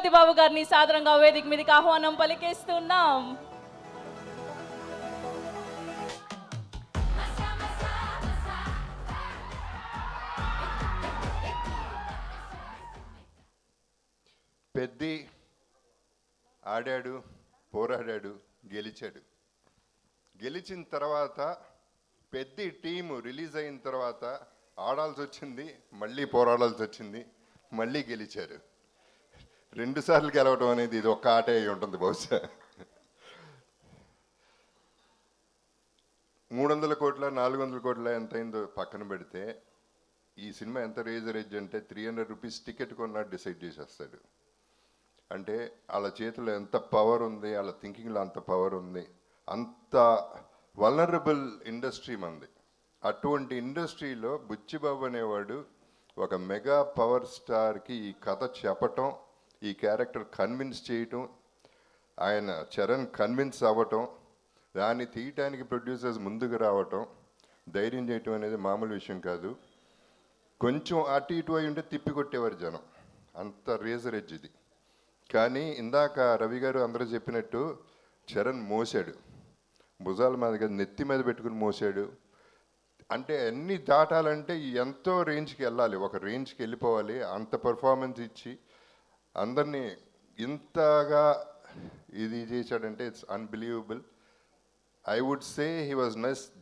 జగపతి బాబు గారిని సాదరంగా వేదిక మీదకి ఆహ్వానం పలికేస్తున్నాం. పెద్ది ఆడాడు, పోరాడాడు, గెలిచాడు. గెలిచిన తర్వాత పెద్ది టీము రిలీజ్ అయిన తర్వాత ఆడాల్సి వచ్చింది, మళ్ళీ పోరాడాల్సి వచ్చింది, మళ్ళీ గెలిచారు. 2 సార్లు గెలవడం అనేది ఇది ఒక్క ఆటే అయి ఉంటుంది బహుశా. 300 కోట్ల 400 కోట్ల ఎంత అయిందో పక్కన పెడితే ఈ సినిమా ఎంత రేజ్ అంటే 300 రూపీస్ టికెట్ కొన్నా డిసైడ్ చేసేస్తాడు. అంటే వాళ్ళ చేతిలో ఎంత పవర్ ఉంది, వాళ్ళ థింకింగ్లో అంత పవర్ ఉంది. అంత వల్నరబుల్ ఇండస్ట్రీ మంది. అటువంటి ఇండస్ట్రీలో బుచ్చిబాబు అనేవాడు ఒక మెగా పవర్ స్టార్కి ఈ కథ చెప్పటం, ఈ క్యారెక్టర్ కన్విన్స్ చేయటం, ఆయన చరణ్ కన్విన్స్ అవ్వటం, దాన్ని తీయటానికి ప్రొడ్యూసర్స్ ముందుకు రావటం, ధైర్యం చేయటం అనేది మామూలు విషయం కాదు. కొంచెం అటు ఇటు అయి ఉంటే తిప్పి కొట్టేవారు జనం. అంత రేజర్ ఎడ్జ్ ఇది. కానీ ఇందాక రవి గారు అందరూ చెప్పినట్టు చరణ్ మోసాడు, భుజాల మీద నెత్తి మీద పెట్టుకుని మోసాడు. అంటే అన్నీ దాటాలంటే ఎంతో రేంజ్కి వెళ్ళాలి, ఒక రేంజ్కి వెళ్ళిపోవాలి. అంత పర్ఫార్మెన్స్ ఇచ్చి అందరినీ ఇంతగా ఇది చేశాడంటే it's unbelievable. I would say he was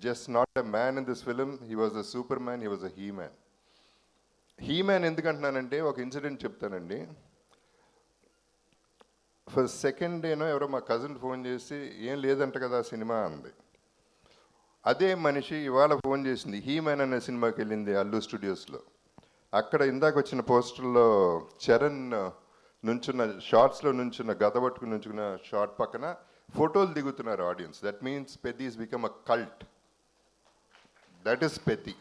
just not a man in this film, he was a superman, he was a he-man. He-man ఎందుకంటున్నానంటే ఒక ఇన్సిడెంట్ చెప్తానండి. ఫస్ట్ సెకండ్ డేనో ఎవరో మా కజిన్ ఫోన్ చేసి ఏం లేదంట కదా సినిమా అంది. అదే మనిషి ఇవాళ ఫోన్ చేసింది, హీ-మ్యాన్ అనే సినిమాకి వెళ్ళింది అల్లు స్టూడియోస్లో. అక్కడ ఇందాక వచ్చిన పోస్టర్లో చరణ్ నుంచున్న షార్ట్స్లో నుంచున్న గద పట్టుకుని నుంచున్న షార్ట్ పక్కన ఫోటోలు దిగుతున్నారు audience. That means Peddi is become a cult. That is Peddi.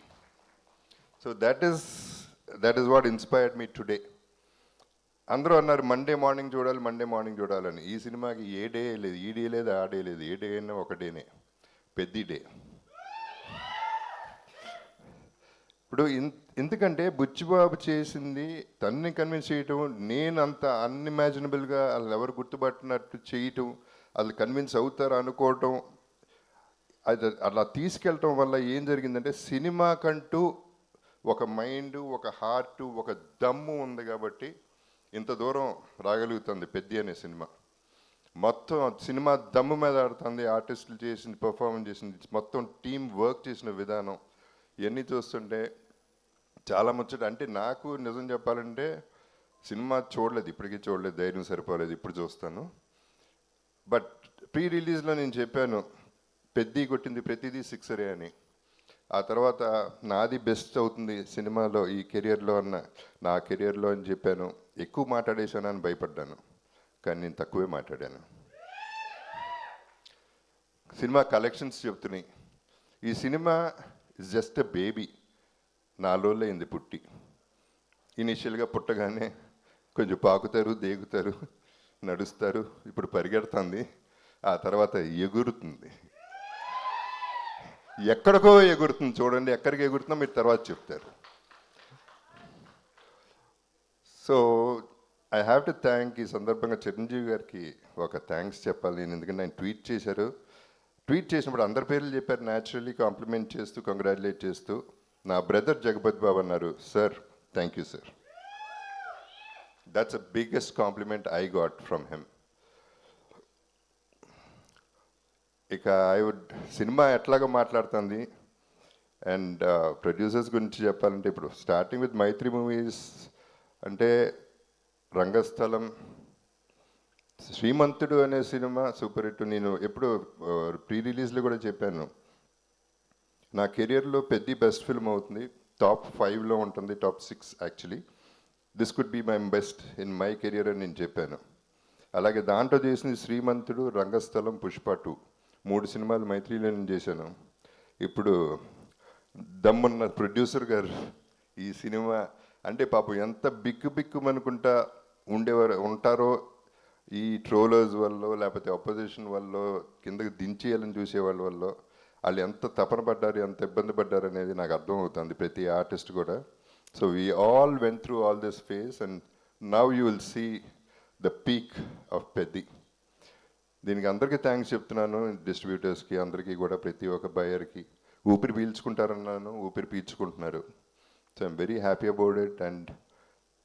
So that is what inspired me today. అందరూ అన్నారు మండే మార్నింగ్ చూడాలని. ఈ సినిమాకి ఏ డే లేదు, ఈ డే లేదు, ఆ డే లేదు. ఏ డే అయినా ఒక డేనే, పెద్ది డే. ఇప్పుడు ఎందుకంటే బుచ్చిబాబు చేసింది తన్ని కన్విన్స్ చేయటం, నేను అంత అన్ఇమాజినబుల్గా వాళ్ళు ఎవరు గుర్తుపట్టినట్టు చేయటం, వాళ్ళు కన్విన్స్ అవుతారు అనుకోవటం, అది అలా తీసుకెళ్ళటం వల్ల ఏం జరిగిందంటే సినిమాకంటూ ఒక మైండ్, ఒక హార్ట్, ఒక దమ్ము ఉంది కాబట్టి ఇంత దూరం రాగలుగుతుంది పెద్ది అనే సినిమా. మొత్తం సినిమా దమ్ము మీద ఆడుతుంది, ఆర్టిస్టులు చేసింది, పర్ఫార్మెన్స్ చేసింది, మొత్తం టీం వర్క్ చేసిన విధానం ఇవన్నీ చూస్తుంటే చాలా ముచ్చట. అంటే నాకు నిజం చెప్పాలంటే సినిమా చూడలేదు, ఇప్పటికీ చూడలేదు, ధైర్యం సరిపోలేదు, ఇప్పుడు చూస్తాను. బట్ ప్రీ రిలీజ్లో నేను చెప్పాను పెద్ది కొట్టింది ప్రతిదీ సిక్సరే అని. ఆ తర్వాత నాది బెస్ట్ అవుతుంది సినిమాలో ఈ కెరియర్లో నా కెరియర్లో అని చెప్పాను. ఎక్కువ మాట్లాడేశాను అని భయపడ్డాను, కానీ నేను తక్కువే మాట్లాడాను. సినిమా కలెక్షన్స్ చెప్తున్నాయి. ఈ cinema is just a baby. 4 రోజులు అయింది పుట్టి. ఇనిషియల్గా పుట్టగానే కొంచెం పాకుతారు, దేగుతారు, నడుస్తారు, ఇప్పుడు పరిగెడుతుంది, ఆ తర్వాత ఎగురుతుంది. ఎక్కడికో ఎగురుతుంది, చూడండి ఎక్కడికి ఎగురుతుందో మీరు తర్వాత చెప్తారు. So I have to thank ఈ సందర్భంగా చిరంజీవి గారికి ఒక థ్యాంక్స్ చెప్పాలి నేను. ఎందుకంటే ఆయన ట్వీట్ చేశారు. ట్వీట్ చేసినప్పుడు అందరి పేర్లు చెప్పారు, న్యాచురల్లీ కాంప్లిమెంట్ చేస్తూ, కంగ్రాచులేట్ చేస్తూ. నా బ్రదర్ జగపతి బాబు అన్నారు, sir thank you sir. That's the biggest compliment I got from him. ఇక సినిమా ఎట్లాగా మాట్లాడుతుంది అండ్ ప్రొడ్యూసర్స్ గురించి చెప్పాలంటే ఇప్పుడు స్టార్టింగ్ విత్ మైత్రి మూవీస్ అంటే రంగస్థలం, శ్రీమంతుడు అనే సినిమా సూపర్ హిట్. నేను ఎప్పుడు ప్రీ రిలీజ్లో కూడా చెప్పాను, నా కెరియర్లో పెద్ద బెస్ట్ ఫిల్మ్ అవుతుంది, టాప్ 5లో ఉంటుంది, top 6 actually. This could be my best in my career అని నేను చెప్పాను. అలాగే దాంట్లో చేసింది శ్రీమంతుడు, రంగస్థలం, పుష్ప 2, 3 సినిమాలు మైత్రిలో నేను చేశాను. ఇప్పుడు దమ్మున్న ప్రొడ్యూసర్ గారు ఈ సినిమా అంటే పాపం ఎంత బిక్కుమనుకుంటా ఉంటారో ఈ ట్రోలర్స్ వల్ల, లేకపోతే అపోజిషన్ వల్ల, కిందకి దించేయాలని చూసేవాళ్ళ వల్ల వాళ్ళు ఎంత తపన పడ్డారు, ఎంత ఇబ్బంది పడ్డారు అనేది నాకు అర్థమవుతుంది, ప్రతి ఆర్టిస్ట్ కూడా. So we all went through all this phase and now you will see the peak of Peddi. దీనికి అందరికీ థ్యాంక్స్ చెప్తున్నాను, డిస్ట్రిబ్యూటర్స్కి అందరికీ కూడా, ప్రతి ఒక్క బయర్కి. ఊపిరి పీల్చుకుంటారన్నాను, ఊపిరి పీల్చుకుంటున్నారు. So I'm very happy about it. And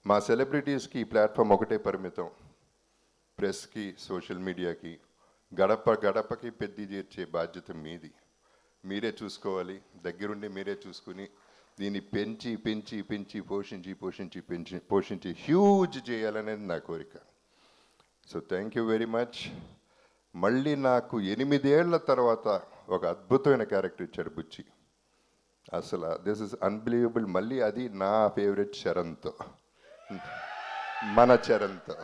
మా సెలబ్రిటీస్కి ఈ ప్లాట్ఫామ్ ఒకటే పరిమితం, ప్రెస్కి, సోషల్ మీడియాకి. గడప గడపకి పెద్ది చేర్చే బాధ్యత మీది. మీరే చూసుకోవాలి, దగ్గరుండి మీరే చూసుకుని దీన్ని పెంచి పెంచి పెంచి పోషించి పోషించి పెంచి పోషించి హ్యూజ్ చేయాలనేది నా కోరిక. So thank you very much. మళ్ళీ నాకు 8 ఏళ్ల తర్వాత ఒక అద్భుతమైన క్యారెక్టర్ ఇచ్చాడు బుచ్చి. అసలు దిస్ ఇస్ అన్బిలీవబుల్. మళ్ళీ అది నా ఫేవరెట్ చరణ్తో, మన చరణ్తో.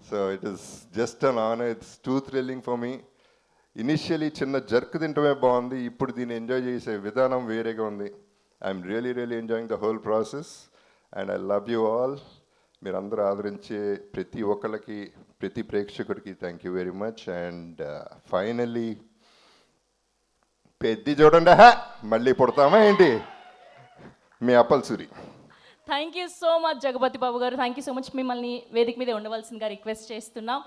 So it is just an honour, it's too thrilling for me. Initially చిన్న జర్క్ తింటమే బాగుంది, ఇప్పుడు దీన్ని ఎంజాయ్ చేసే విధానం వేరేగా ఉంది. I'm really really enjoying the whole process and I love you all. మీరందరూ ఆదరించే ప్రతి ఒక్కళ్ళకి, ప్రతి ప్రేక్షకుడికి thank you very much. And finally Peddi చూడండి, మళ్ళీ పుడతామా ఏంటి? మీ Appalsuri. Thank you so much Jagapathi Babu garu, thank you so much. మిమ్మల్ని వేదిక మీద ఉండవలసిందిగా రిక్వెస్ట్ చేస్తున్నాం.